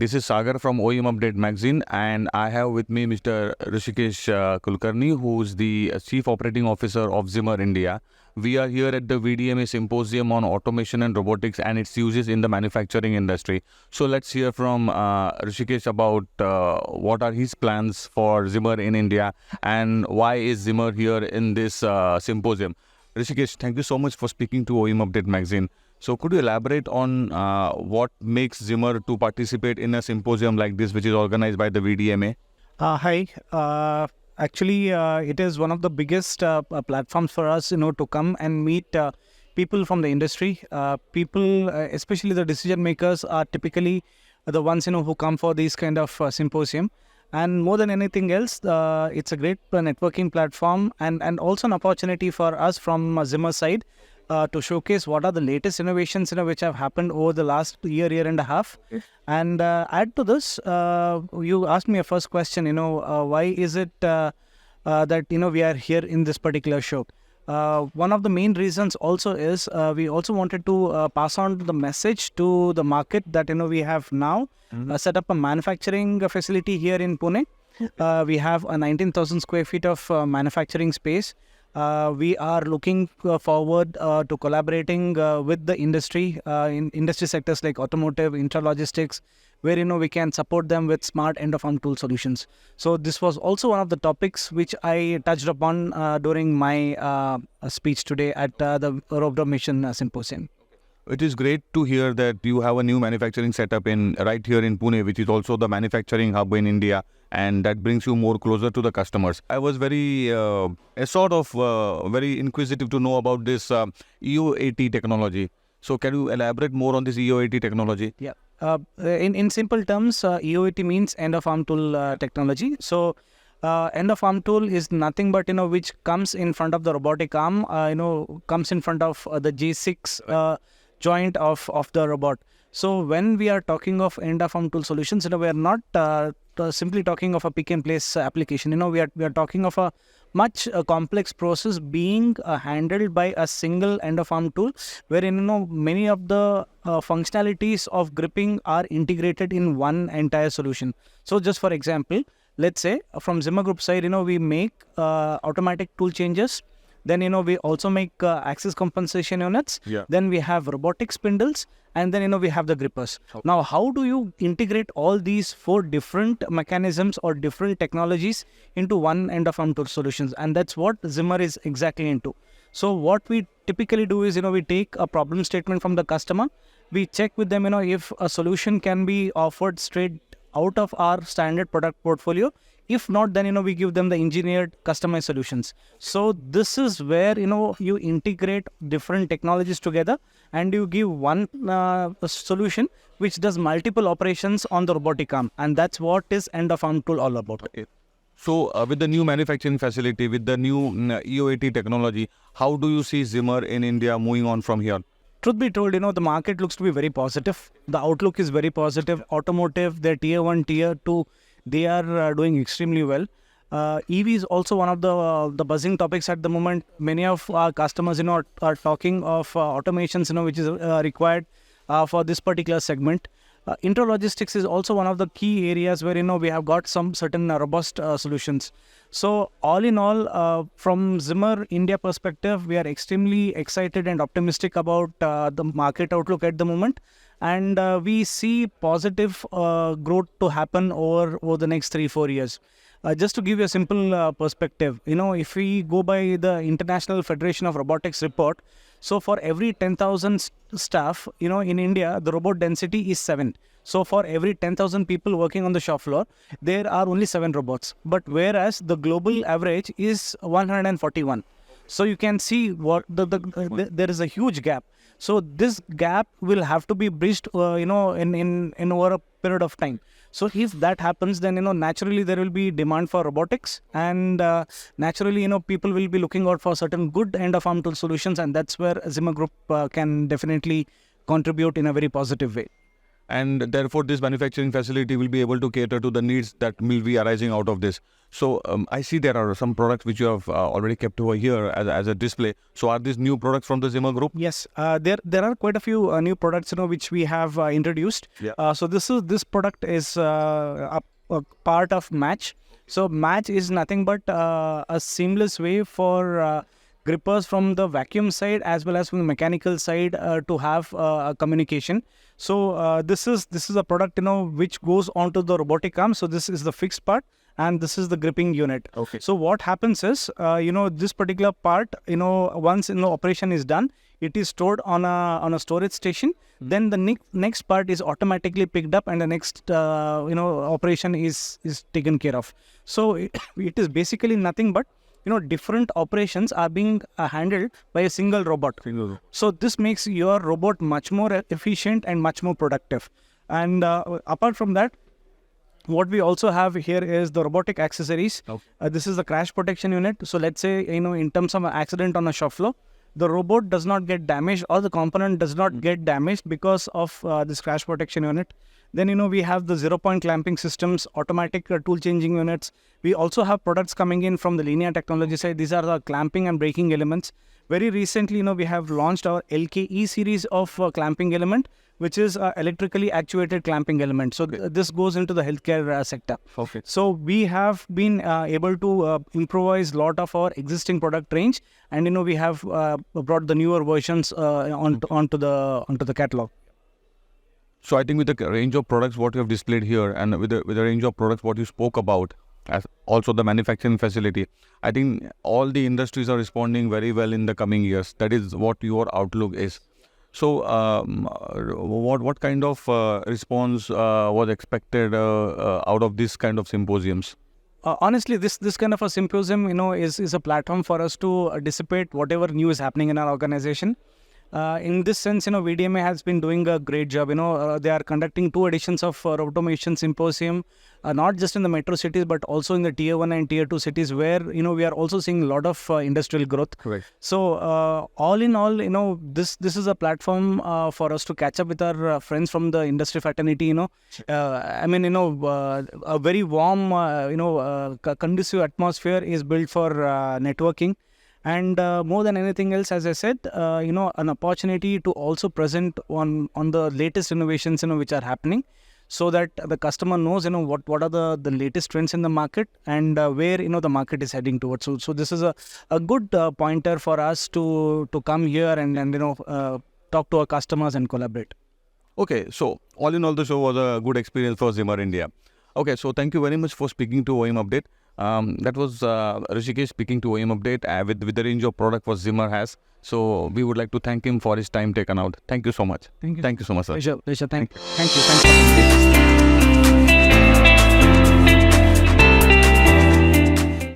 This is Sagar from OEM Update magazine, and I have with me Mr. Hrishikesh Kulkarni, who is the Chief Operating Officer of Zimmer India. We are here at the VDMA Symposium on Automation and Robotics and its uses in the manufacturing industry. So let's hear from Hrishikesh about what are his plans for Zimmer in India and why is Zimmer here in this symposium. Hrishikesh, thank you so much for speaking to OEM Update magazine. So could you elaborate on what makes Zimmer to participate in a symposium like this, which is organized by the VDMA? Hi. Actually, it is one of the biggest platforms for us, to come and meet people from the industry. People, especially the decision makers, are typically the ones, who come for these kind of symposium. And more than anything else, it's a great networking platform and also an opportunity for us from Zimmer side to showcase what are the latest innovations which have happened over the last year and a half. And add to this, you asked me a first question, why is it that we are here in this particular show. One of the main reasons also is we also wanted to pass on the message to the market that we have now set up a manufacturing facility here in Pune. We have a 19,000 square feet of manufacturing space. We are looking forward to collaborating with the industry in industry sectors like automotive, intra-logistics, where we can support them with smart end-of-arm tool solutions. So this was also one of the topics which I touched upon during my speech today at the Automation Symposium. It is great to hear that you have a new manufacturing setup right here in Pune, which is also the manufacturing hub in India, and that brings you more closer to the customers. I was very very inquisitive to know about this EO80 technology. So can you elaborate more on this EO80 technology? Yeah. In simple terms, EO80 means end-of-arm tool technology. So end-of-arm tool is nothing but which comes in front of the robotic arm. Comes in front of the G6 joint of the robot. So when we are talking of end-of-arm tool solutions, we are not simply talking of a pick-and-place application. We are talking of a much complex process being handled by a single end-of-arm tool, wherein many of the functionalities of gripping are integrated in one entire solution. So just for example, let's say from Zimmer Group side, we make automatic tool changes. Then, we also make axis compensation units. Yeah. Then we have robotic spindles. And then, we have the grippers. Okay. Now, how do you integrate all these 4 different mechanisms or different technologies into one end-of-arm tool solutions? And that's what Zimmer is exactly into. So what we typically do is, we take a problem statement from the customer. We check with them, if a solution can be offered straight out of our standard product portfolio. If not, then, we give them the engineered customized solutions. So this is where, you integrate different technologies together and you give one solution which does multiple operations on the robotic arm. And that's what is end-of-arm tool all about. Okay. So with the new manufacturing facility, with the new EO80 technology, how do you see Zimmer in India moving on from here? Truth be told, the market looks to be very positive. The outlook is very positive. Automotive, their tier 1, tier 2, they are doing extremely well. EV is also one of the buzzing topics at the moment. Many of our customers, are talking of automations, which is required for this particular segment. Intra-logistics is also one of the key areas where, we have got some certain robust solutions. So all in all, from Zimmer India perspective, we are extremely excited and optimistic about the market outlook at the moment. And we see positive growth to happen over the next 3-4 years. Just to give you a simple perspective, if we go by the International Federation of Robotics report, so for every 10,000 staff, in India, the robot density is 7. So for every 10,000 people working on the shop floor, there are only 7 robots. But whereas the global average is 141. So you can see what there is a huge gap. So this gap will have to be bridged, in over a period of time. So if that happens, then, naturally there will be demand for robotics and naturally, people will be looking out for certain good end-of-arm tool solutions, and that's where Zimmer Group can definitely contribute in a very positive way. and therefore this manufacturing facility will be able to cater to the needs that will be arising out of this. So I see there are some products which you have already kept over here as a display. So are these new products from the Zimmer Group? Yes, there are quite a few new products which we have introduced. Yeah. So this product is a part of Match. So Match is nothing but a seamless way for grippers from the vacuum side as well as from the mechanical side to have a communication. So this is a product which goes onto the robotic arm. So this is the fixed part, and this is the gripping unit. Okay. So what happens is, this particular part, once operation is done, it is stored on a storage station. Then the next part is automatically picked up, and the next operation is taken care of. So it is basically nothing but different operations are being handled by a single robot. So this makes your robot much more efficient and much more productive. And apart from that, what we also have here is the robotic accessories. Okay. This is the crash protection unit. So let's say, in terms of an accident on a shop floor, the robot does not get damaged or the component does not get damaged because of this crash protection unit. Then, we have the 0-point clamping systems, automatic tool changing units. We also have products coming in from the linear technology side. These are the clamping and braking elements. Very recently, we have launched our LKE series of clamping element, which is electrically actuated clamping element. So this goes into the healthcare sector. Okay. So we have been able to improvise a lot of our existing product range, and we have brought the newer versions onto the catalog. So I think with the range of products what you have displayed here, and with the range of products what you spoke about, as also the manufacturing facility, I think all the industries are responding very well in the coming years. That is what your outlook is. So what kind of response was expected out of this kind of symposiums? Honestly, this kind of a symposium, is a platform for us to dissipate whatever new is happening in our organization. In this sense, VDMA has been doing a great job. They are conducting 2 editions of automation symposium, not just in the metro cities, but also in the tier 1 and tier 2 cities, where, we are also seeing a lot of industrial growth. Correct. So all in all, this is a platform for us to catch up with our friends from the industry fraternity. A very warm, conducive atmosphere is built for networking. And more than anything else, as I said, an opportunity to also present on the latest innovations, which are happening, so that the customer knows, what are the latest trends in the market, and where, the market is heading towards. So this is a good pointer for us to come here and talk to our customers and collaborate. Okay, so all in all, the show was a good experience for Zimmer India. Okay, so thank you very much for speaking to OEM Update. That was Hrishikesh speaking to OEM Update with the range of product what Zimmer has. So we would like to thank him for his time taken out. Thank you so much. Thank you. Thank you so much, sir. Pleasure. Thank you.